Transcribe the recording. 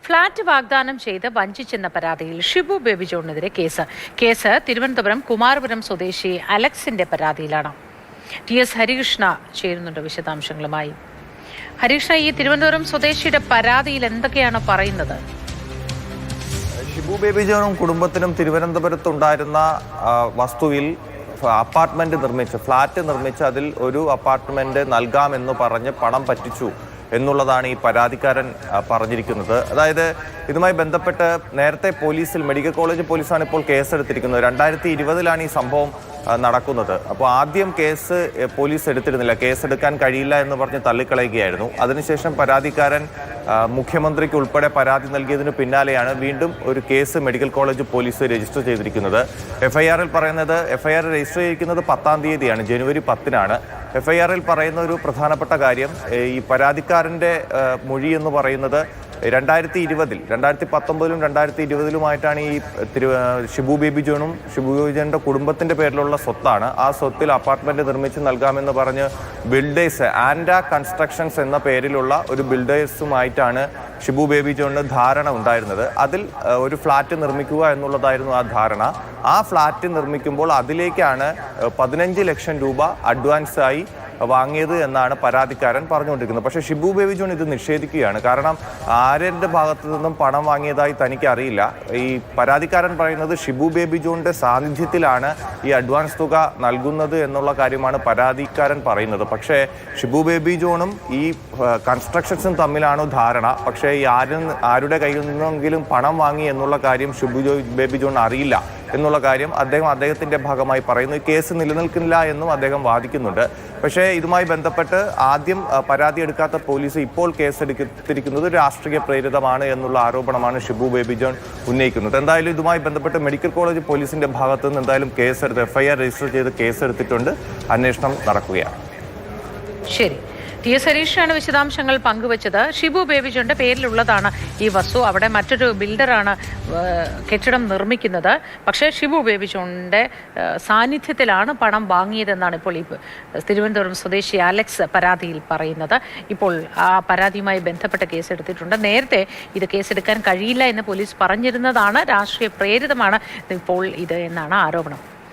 Flat വാഗ്ദാനം ചെയ്ത് വഞ്ചിച്ചെന്ന പരാതിയിൽ ഷിബു ബേബി ജോണിനെതിരെ കേസ് തിരുവനന്തപുരം കുമാരപുരം സ്വദേശി അലക്സിന്റെ പരാതിയിലാണ്. ടി.എസ്. ഹരികൃഷ്ണ ചേരുന്നുണ്ട് വിശദാംശങ്ങളുമായി. ഹരികൃഷ്ണ, ഈ തിരുവനന്തപുരം സ്വദേശിയുടെ പരാതിയിൽ എന്തൊക്കെയാണ് പറയുന്നത്? ഷിബു ബേബി ജോണും കുടുംബത്തിനും തിരുവനന്തപുരത്തുണ്ടായിരുന്ന വസ്തുവിൽ ഫ്ലാറ്റ് നിർമ്മിച്ച് അതിൽ ഒരു അപ്പാർട്ട്മെന്റ് നൽകാമെന്ന് പറഞ്ഞ് പണം പറ്റിച്ചു എന്നുള്ളതാണ് ഈ പരാതിക്കാരൻ പറഞ്ഞിരിക്കുന്നത്. അതായത് ഇതുമായി ബന്ധപ്പെട്ട് നേരത്തെ മെഡിക്കൽ കോളേജ് പോലീസാണ് ഇപ്പോൾ കേസെടുത്തിരിക്കുന്നത്. 2020 ഈ സംഭവം നടക്കുന്നത്. അപ്പോൾ ആദ്യം കേസ് പോലീസ് എടുത്തിരുന്നില്ല, കേസെടുക്കാൻ കഴിയില്ല എന്ന് പറഞ്ഞ് തള്ളിക്കളയുകയായിരുന്നു. അതിനുശേഷം പരാതിക്കാരൻ മുഖ്യമന്ത്രിക്ക് ഉൾപ്പെടെ പരാതി നൽകിയതിനു പിന്നാലെയാണ് വീണ്ടും ഒരു case medical college police register ചെയ്തിരിക്കുന്നത്. എഫ്ഐആർ രജിസ്റ്റർ ചെയ്തിരിക്കുന്നത് 10-ാം തീയതിയാണ്, ജനുവരി 10-നാണ്. എഫ്ഐആറിൽ പറയുന്ന ഒരു പ്രധാനപ്പെട്ട കാര്യം, ഈ പരാതിക്കാരൻ്റെ മൊഴി എന്ന് പറയുന്നത് 2019-ലും 2020-ലുമായിട്ടാണ് ഈ ഷിബു ബേബി ജോണിന്റെ കുടുംബത്തിന്റെ പേരിലുള്ള സ്വത്താണ്. ആ സ്വത്തിൽ അപ്പാർട്ട്മെന്റ് നിർമ്മിച്ച് നൽകാമെന്ന് പറഞ്ഞ് ബിൽഡേഴ്സ് ആൻഡ കൺസ്ട്രക്ഷൻസ് എന്ന പേരിലുള്ള ഒരു ബിൽഡേഴ്സുമായിട്ടാണ് ഷിബു ബേബി ജോണിന് ധാരണ ഉണ്ടായിരുന്നത്. അതിൽ ഒരു ഫ്ലാറ്റ് നിർമ്മിക്കുക എന്നുള്ളതായിരുന്നു ആ ധാരണ. ആ ഫ്ലാറ്റ് നിർമ്മിക്കുമ്പോൾ അതിലേക്കാണ് 15 ലക്ഷം രൂപ അഡ്വാൻസായി വാങ്ങിയത് എന്നാണ് പരാതിക്കാരൻ പറഞ്ഞുകൊണ്ടിരിക്കുന്നത്. പക്ഷേ ഷിബു ബേബി ജോൺ ഇത് നിഷേധിക്കുകയാണ്. കാരണം ആരുടെ ഭാഗത്തു നിന്നും പണം വാങ്ങിയതായി തനിക്ക് അറിയില്ല. ഈ പരാതിക്കാരൻ പറയുന്നത് ഷിബു ബേബി ജോണിന്റെ സാന്നിധ്യത്തിലാണ് ഈ അഡ്വാൻസ് തുക നൽകുന്നത് എന്നുള്ള കാര്യമാണ് പരാതിക്കാരൻ പറയുന്നത്. പക്ഷേ ഷിബു ബേബി ജോണും ഈ കൺസ്ട്രക്ഷൻസും തമ്മിലാണോ ധാരണ, പക്ഷേ ഈ ആരുടെ കയ്യിൽ നിന്നെങ്കിലും പണം വാങ്ങി എന്നുള്ള കാര്യം ഷിബു ബേബി ജോൺ അറിയില്ല എന്നുള്ള കാര്യം അദ്ദേഹത്തിന്റെ ഭാഗമായി പറയുന്നു. ഈ കേസ് നിലനിൽക്കില്ല എന്നും അദ്ദേഹം വാദിക്കുന്നുണ്ട്. പക്ഷേ ഇതുമായി ബന്ധപ്പെട്ട് ആദ്യം പരാതി എടുക്കാത്ത പോലീസ് ഇപ്പോൾ കേസെടുത്തിരിക്കുന്നത് രാഷ്ട്രീയ പ്രേരിതമാണ് എന്നുള്ള ആരോപണമാണ് ഷിബു ബേബി ജോൺ ഉന്നയിക്കുന്നത്. എന്തായാലും ഇതുമായി ബന്ധപ്പെട്ട് മെഡിക്കൽ കോളേജ് പോലീസിന്റെ ഭാഗത്തു നിന്ന് എന്തായാലും എഫ്ഐആർ രജിസ്റ്റർ ചെയ്ത് കേസെടുത്തിട്ടുണ്ട്. അന്വേഷണം നടക്കുകയാണ്. ശരി, ടി.എസ്. ഹരീഷാണ് വിശദാംശങ്ങൾ പങ്കുവച്ചത്. ഷിബു ബേബി ജോണിന്റെ പേരിലുള്ളതാണ് ഈ വസ്തു. അവിടെ മറ്റൊരു ബിൽഡറാണ് കെട്ടിടം നിർമ്മിക്കുന്നത്. പക്ഷേ ഷിബു ബേബി ജോണിന്റെ സാന്നിധ്യത്തിലാണ് പണം വാങ്ങിയതെന്നാണ് ഇപ്പോൾ ഈ തിരുവനന്തപുരം സ്വദേശി അലക്സ് പരാതിയിൽ പറയുന്നത്. ഇപ്പോൾ ആ പരാതിയുമായി ബന്ധപ്പെട്ട കേസെടുത്തിട്ടുണ്ട്. നേരത്തെ ഇത് കേസെടുക്കാൻ കഴിയില്ല എന്ന് പോലീസ് പറഞ്ഞിരുന്നതാണ്. രാഷ്ട്രീയ പ്രേരിതമാണ് ഇപ്പോൾ ഇത് എന്നാണ് ആരോപണം.